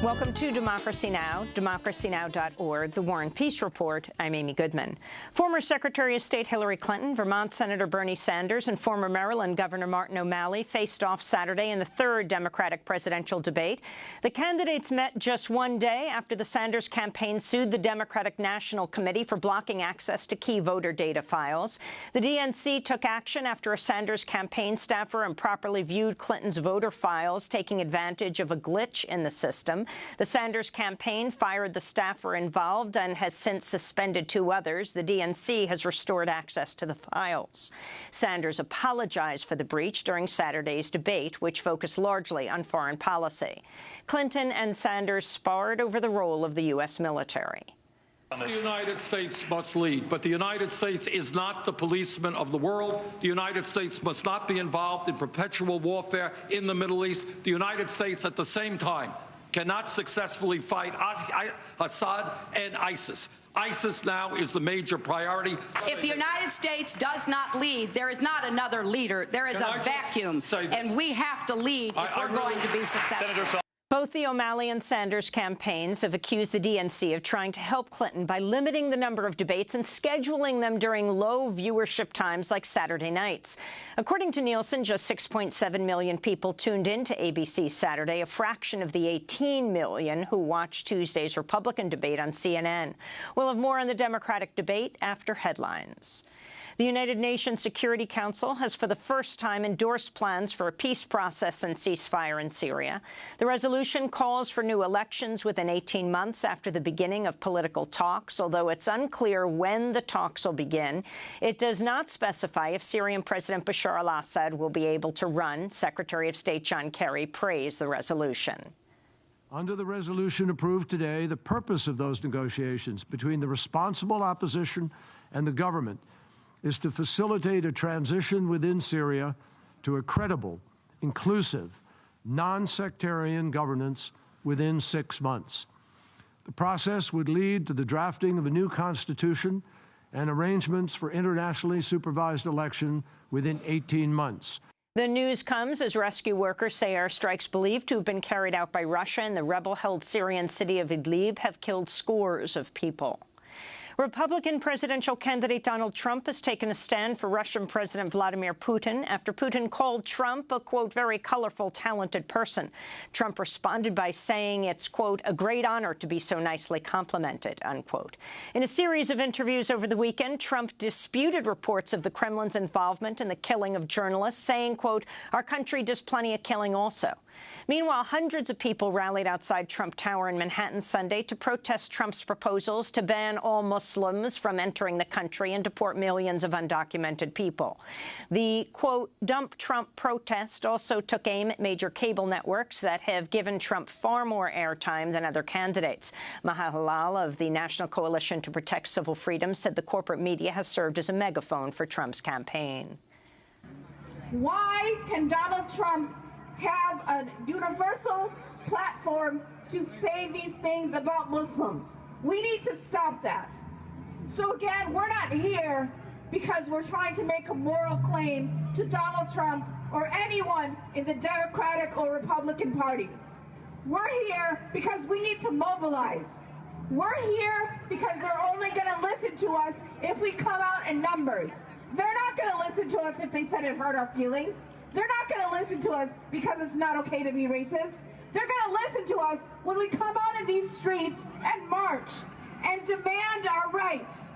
Welcome to Democracy Now!, democracynow.org, The War and Peace Report. I'm Amy Goodman. Former Secretary of State Hillary Clinton, Vermont Senator Bernie Sanders, and former Maryland Governor Martin O'Malley faced off Saturday in the third Democratic presidential debate. The candidates met just one day after the Sanders campaign sued the Democratic National Committee for blocking access to key voter data files. The DNC took action after a Sanders campaign staffer improperly viewed Clinton's voter files, taking advantage of a glitch in the system. The Sanders campaign fired the staffer involved and has since suspended two others. The DNC has restored access to the files. Sanders apologized for the breach during Saturday's debate, which focused largely on foreign policy. Clinton and Sanders sparred over the role of the U.S. military. The United States must lead, but the United States is not the policeman of the world. The United States must not be involved in perpetual warfare in the Middle East. The United States, at the same time, cannot successfully fight Assad and ISIS. ISIS now is the major priority. If the United States does not lead, there is not another leader. There is a vacuum, and we have to lead if we're going to be successful. Both the O'Malley and Sanders campaigns have accused the DNC of trying to help Clinton by limiting the number of debates and scheduling them during low viewership times like Saturday nights. According to Nielsen, just 6.7 million people tuned in to ABC Saturday, a fraction of the 18 million who watched Tuesday's Republican debate on CNN. We'll have more on the Democratic debate after headlines. The United Nations Security Council has for the first time endorsed plans for a peace process and ceasefire in Syria. The resolution calls for new elections within 18 months after the beginning of political talks, although it's unclear when the talks will begin. It does not specify if Syrian President Bashar al-Assad will be able to run. Secretary of State John Kerry praised the resolution. Under the resolution approved today, the purpose of those negotiations between the responsible opposition and the government is to facilitate a transition within Syria to a credible, inclusive, non-sectarian governance within 6 months. The process would lead to the drafting of a new constitution and arrangements for internationally supervised election within 18 months. The news comes as rescue workers say airstrikes believed to have been carried out by Russia in the rebel-held Syrian city of Idlib have killed scores of people. Republican presidential candidate Donald Trump has taken a stand for Russian President Vladimir Putin after Putin called Trump a, quote, very colorful, talented person. Trump responded by saying it's, quote, a great honor to be so nicely complimented, unquote. In a series of interviews over the weekend, Trump disputed reports of the Kremlin's involvement in the killing of journalists, saying, quote, our country does plenty of killing also. Meanwhile, hundreds of people rallied outside Trump Tower in Manhattan Sunday to protest Trump's proposals to ban all Muslims from entering the country and deport millions of undocumented people. The, quote, dump Trump protest also took aim at major cable networks that have given Trump far more airtime than other candidates. Maha Halal of the National Coalition to Protect Civil Freedom said the corporate media has served as a megaphone for Trump's campaign. Why can Donald Trump have a universal platform to say these things about Muslims? We need to stop that. So again, we're not here because we're trying to make a moral claim to Donald Trump or anyone in the Democratic or Republican Party. We're here because we need to mobilize. We're here because they're only going to listen to us if we come out in numbers. They're not going to listen to us if they said it hurt our feelings. They're not going to listen to us because it's not okay to be racist. They're going to listen to us when we come out in these streets and march and demand our rights.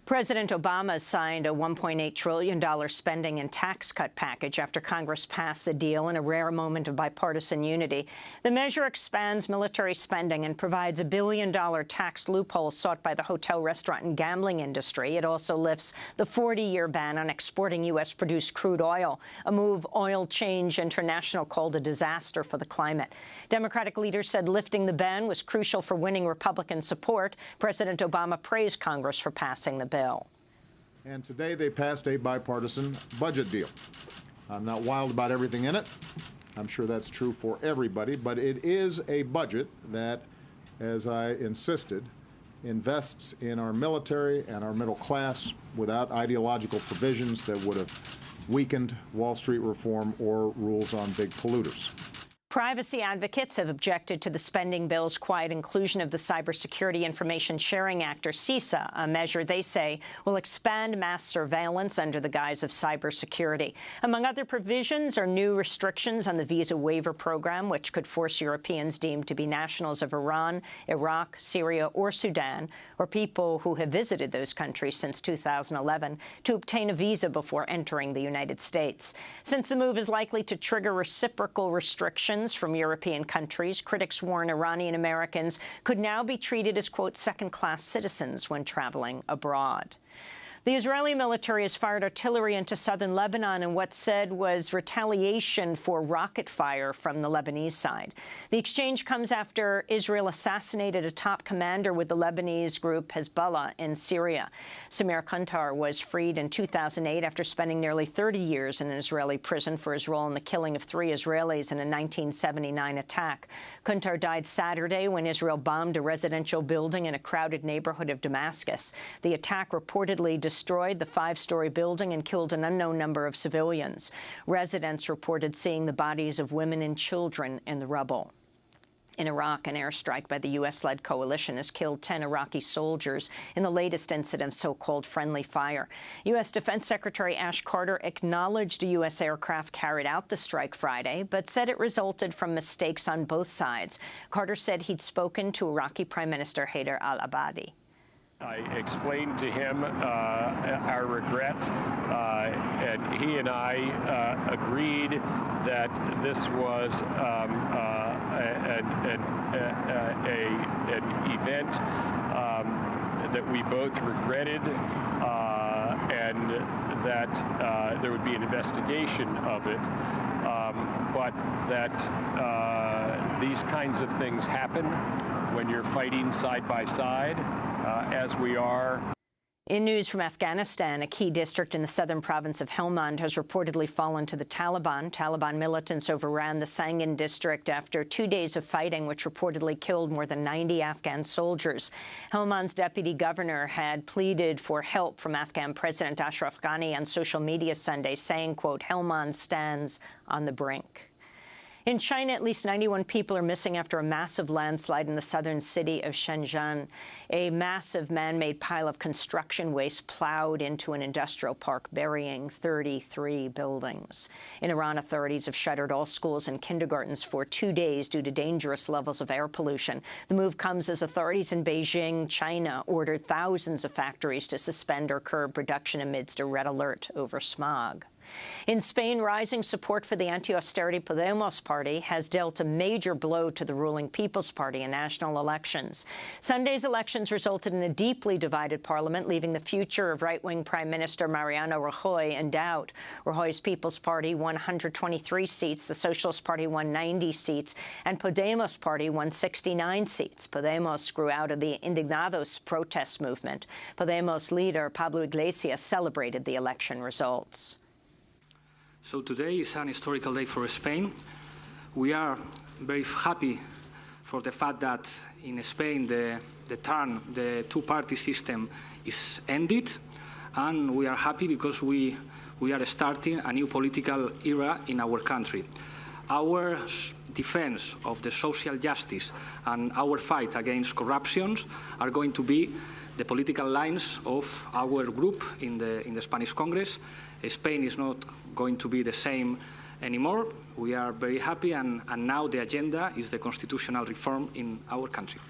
President Obama signed a $1.8 trillion spending and tax cut package after Congress passed the deal in a rare moment of bipartisan unity. The measure expands military spending and provides a $1 billion tax loophole sought by the hotel, restaurant, and gambling industry. It also lifts the 40-year ban on exporting U.S.-produced crude oil, a move Oil Change International called a disaster for the climate. Democratic leaders said lifting the ban was crucial for winning Republican support. President Obama praised Congress for passing the bill. And today they passed a bipartisan budget deal. I'm not wild about everything in it. I'm sure that's true for everybody, but it is a budget that, as I insisted, invests in our military and our middle class without ideological provisions that would have weakened Wall Street reform or rules on big polluters. Privacy advocates have objected to the spending bill's quiet inclusion of the Cybersecurity Information Sharing Act, or CISA, a measure they say will expand mass surveillance under the guise of cybersecurity. Among other provisions are new restrictions on the visa waiver program, which could force Europeans deemed to be nationals of Iran, Iraq, Syria, or Sudan, or people who have visited those countries since 2011, to obtain a visa before entering the United States. Since the move is likely to trigger reciprocal restrictions from European countries, critics warn Iranian Americans could now be treated as, quote, second-class citizens when traveling abroad. The Israeli military has fired artillery into southern Lebanon in what said was retaliation for rocket fire from the Lebanese side. The exchange comes after Israel assassinated a top commander with the Lebanese group Hezbollah in Syria. Samir Kuntar was freed in 2008 after spending nearly 30 years in an Israeli prison for his role in the killing of 3 Israelis in a 1979 attack. Kuntar died Saturday when Israel bombed a residential building in a crowded neighborhood of Damascus. The attack reportedly destroyed the 5-story building and killed an unknown number of civilians. Residents reported seeing the bodies of women and children in the rubble. In Iraq, an airstrike by the U.S.-led coalition has killed 10 Iraqi soldiers in the latest incident of so-called friendly fire. U.S. Defense Secretary Ash Carter acknowledged a U.S. aircraft carried out the strike Friday, but said it resulted from mistakes on both sides. Carter said he'd spoken to Iraqi Prime Minister Haider al-Abadi. I explained to him our regrets, and he and I agreed that this was an event that we both regretted, and that there would be an investigation of it, but that these kinds of things happen when you're fighting side by side, as we are. In news from Afghanistan, a key district in the southern province of Helmand has reportedly fallen to the Taliban. Taliban militants overran the Sangin district after 2 days of fighting, which reportedly killed more than 90 Afghan soldiers. Helmand's deputy governor had pleaded for help from Afghan President Ashraf Ghani on social media Sunday, saying, quote, "Helmand stands on the brink." In China, at least 91 people are missing after a massive landslide in the southern city of Shenzhen. A massive man-made pile of construction waste plowed into an industrial park, burying 33 buildings. In Iran, authorities have shuttered all schools and kindergartens for 2 days due to dangerous levels of air pollution. The move comes as authorities in Beijing, China, ordered thousands of factories to suspend or curb production amidst a red alert over smog. In Spain, rising support for the anti-austerity Podemos party has dealt a major blow to the ruling People's Party in national elections. Sunday's elections resulted in a deeply divided parliament, leaving the future of right-wing Prime Minister Mariano Rajoy in doubt. Rajoy's People's Party won 123 seats, the Socialist Party won 90 seats, and Podemos Party won 69 seats. Podemos grew out of the Indignados protest movement. Podemos leader Pablo Iglesias celebrated the election results. So today is an historical day for Spain. We are very happy for the fact that in Spain the two-party system is ended, and we are happy because we are starting a new political era in our country. Our defense of the social justice and our fight against corruption are going to be the political lines of our group in the Spanish Congress. Spain is not going to be the same anymore. We are very happy, and now the agenda is the constitutional reform in our country.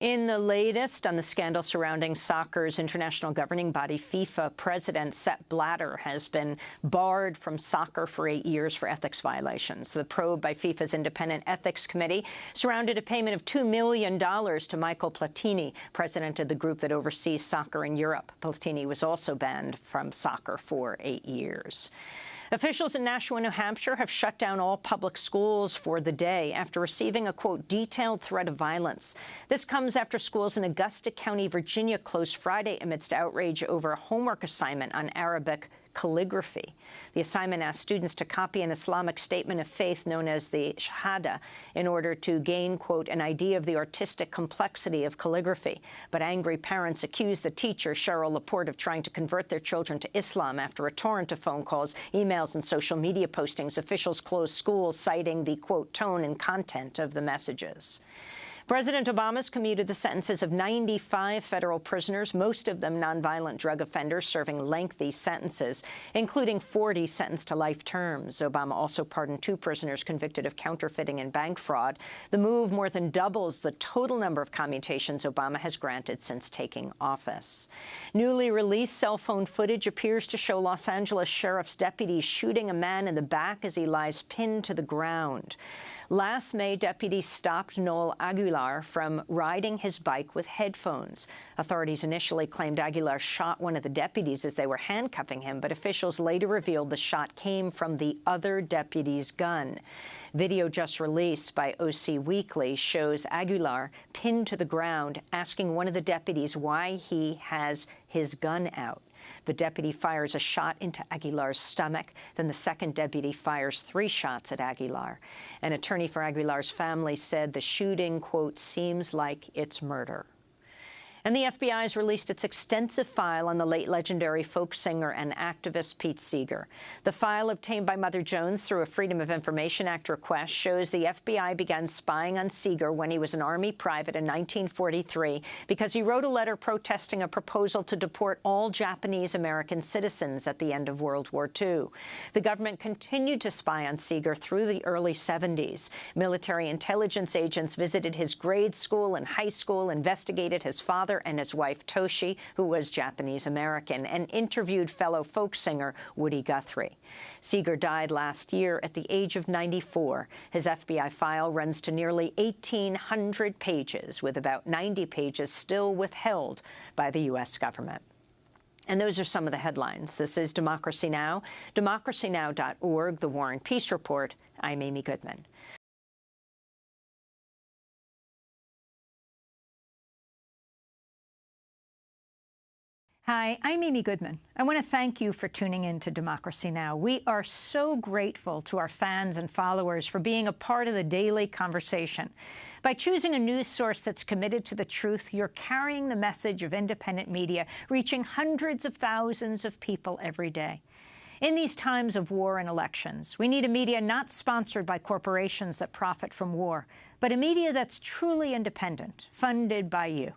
In the latest on the scandal surrounding soccer's international governing body, FIFA, President Sepp Blatter has been barred from soccer for 8 years for ethics violations. The probe by FIFA's independent ethics committee surrounded a payment of $2 million to Michael Platini, president of the group that oversees soccer in Europe. Platini was also banned from soccer for 8 years. Officials in Nashua, New Hampshire have shut down all public schools for the day after receiving a, quote, detailed threat of violence. This comes after schools in Augusta County, Virginia closed Friday amidst outrage over a homework assignment on Arabic calligraphy. The assignment asked students to copy an Islamic statement of faith known as the Shahada in order to gain, quote, an idea of the artistic complexity of calligraphy. But angry parents accused the teacher, Cheryl Laporte, of trying to convert their children to Islam. After a torrent of phone calls, emails, and social media postings, officials closed schools, citing the, quote, tone and content of the messages. President Obama's commuted the sentences of 95 federal prisoners, most of them nonviolent drug offenders serving lengthy sentences, including 40 sentenced to life terms. Obama also pardoned 2 prisoners convicted of counterfeiting and bank fraud. The move more than doubles the total number of commutations Obama has granted since taking office. Newly released cell phone footage appears to show Los Angeles sheriff's deputies shooting a man in the back as he lies pinned to the ground. Last May, deputies stopped Noel Aguilar from riding his bike with headphones. Authorities initially claimed Aguilar shot one of the deputies as they were handcuffing him, but officials later revealed the shot came from the other deputy's gun. Video just released by OC Weekly shows Aguilar pinned to the ground, asking one of the deputies why he has his gun out. The deputy fires a shot into Aguilar's stomach. Then the second deputy fires 3 shots at Aguilar. An attorney for Aguilar's family said the shooting, quote, seems like it's murder. And the FBI has released its extensive file on the late legendary folk singer and activist Pete Seeger. The file, obtained by Mother Jones through a Freedom of Information Act request, shows the FBI began spying on Seeger when he was an Army private in 1943 because he wrote a letter protesting a proposal to deport all Japanese-American citizens at the end of World War II. The government continued to spy on Seeger through the early 70s. Military intelligence agents visited his grade school and high school, investigated his father and his wife Toshi, who was Japanese-American, and interviewed fellow folk singer Woody Guthrie. Seeger died last year at the age of 94. His FBI file runs to nearly 1,800 pages, with about 90 pages still withheld by the U.S. government. And those are some of the headlines. This is Democracy Now!, democracynow.org, The War and Peace Report. I'm Amy Goodman. Hi, I'm Amy Goodman. I want to thank you for tuning in to Democracy Now! We are so grateful to our fans and followers for being a part of the daily conversation. By choosing a news source that's committed to the truth, you're carrying the message of independent media, reaching hundreds of thousands of people every day. In these times of war and elections, we need a media not sponsored by corporations that profit from war, but a media that's truly independent, funded by you.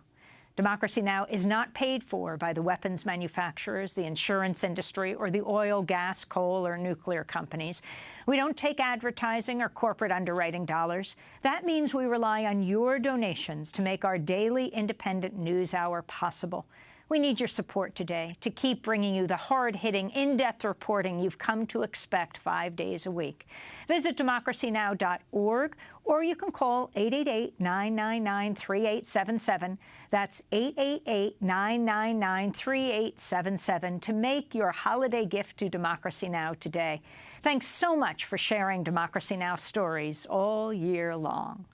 Democracy Now! Is not paid for by the weapons manufacturers, the insurance industry, or the oil, gas, coal, or nuclear companies. We don't take advertising or corporate underwriting dollars. That means we rely on your donations to make our daily independent news hour possible. We need your support today to keep bringing you the hard-hitting, in-depth reporting you've come to expect 5 days a week. Visit democracynow.org, or you can call 888-999-3877. That's 888-999-3877 to make your holiday gift to Democracy Now! Today. Thanks so much for sharing Democracy Now! Stories all year long.